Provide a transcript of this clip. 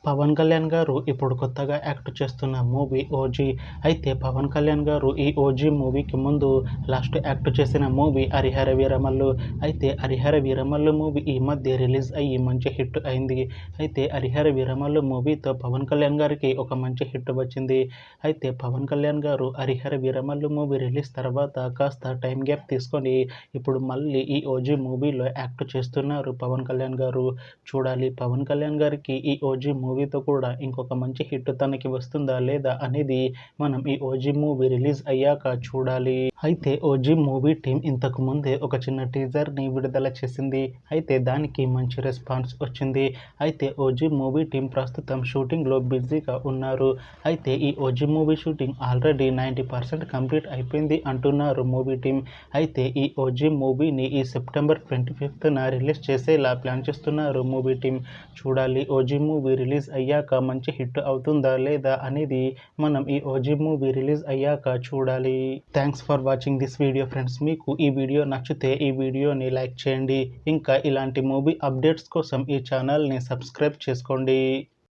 పవన్ కళ్యాణ్ గారు ఇప్పుడు కొత్తగా యాక్ట్ చేస్తున్న మూవీ ఓజీ. అయితే పవన్ కళ్యాణ్ గారు ఈ ఓజీ మూవీకి ముందు లాస్ట్ యాక్ట్ చేసిన మూవీ హరిహర వీరమల్లు. అయితే హరిహర వీరమల్లు మూవీ ఈ మధ్య రిలీజ్ అయ్యి మంచి హిట్ అయింది. అయితే హరిహర వీరమల్లు మూవీతో పవన్ కళ్యాణ్ గారికి ఒక మంచి హిట్ వచ్చింది. అయితే పవన్ కళ్యాణ్ గారు హరిహర వీరమల్లు మూవీ రిలీజ్ తర్వాత కాస్త టైం గ్యాప్ తీసుకొని ఇప్పుడు మళ్ళీ ఈ ఓజీ మూవీలో యాక్ట్ చేస్తున్నారు పవన్ కళ్యాణ్ గారు. చూడాలి పవన్ కళ్యాణ్ గారికి ఈ ఓజీ మూవీతో కూడా ఇంకొక మంచి హిట్ తనకి వస్తుందా లేదా అనేది మనం ఈ ఓజీ మూవీ రిలీజ్ అయ్యాక చూడాలి. అయితే ఓజీ మూవీ టీం ఇంతకు ముందే ఒక చిన్న టీజర్ని విడుదల చేసింది. అయితే దానికి మంచి రెస్పాన్స్ వచ్చింది. అయితే ఓజీ మూవీ టీం ప్రస్తుతం షూటింగ్లో బిజీగా ఉన్నారు. అయితే ఈ OG movie shooting already 90% complete అయిపోయింది అంటున్నారు మూవీ టీం. అయితే ఈ ఓజీ మూవీని ఈ సెప్టెంబర్ 25న రిలీజ్ చేసేలా ప్లాన్ చేస్తున్నారు మూవీ టీం. చూడాలి ఓజీ మూవీ రిలీజ్ అయ్యాక మంచి హిట్ అవుతుందా లేదా అనేది మనం ఈ ఓజీ మూవీ రిలీజ్ అయ్యాక చూడాలి. Thanks for watching this video friends. మీకు ఈ వీడియో నచ్చితే ఈ వీడియోని లైక్ చేయండి. ఇంకా ఇలాంటి మూవీ అప్డేట్స్ కోసం ఈ ఛానల్ని సబ్స్క్రైబ్ చేసుకోండి.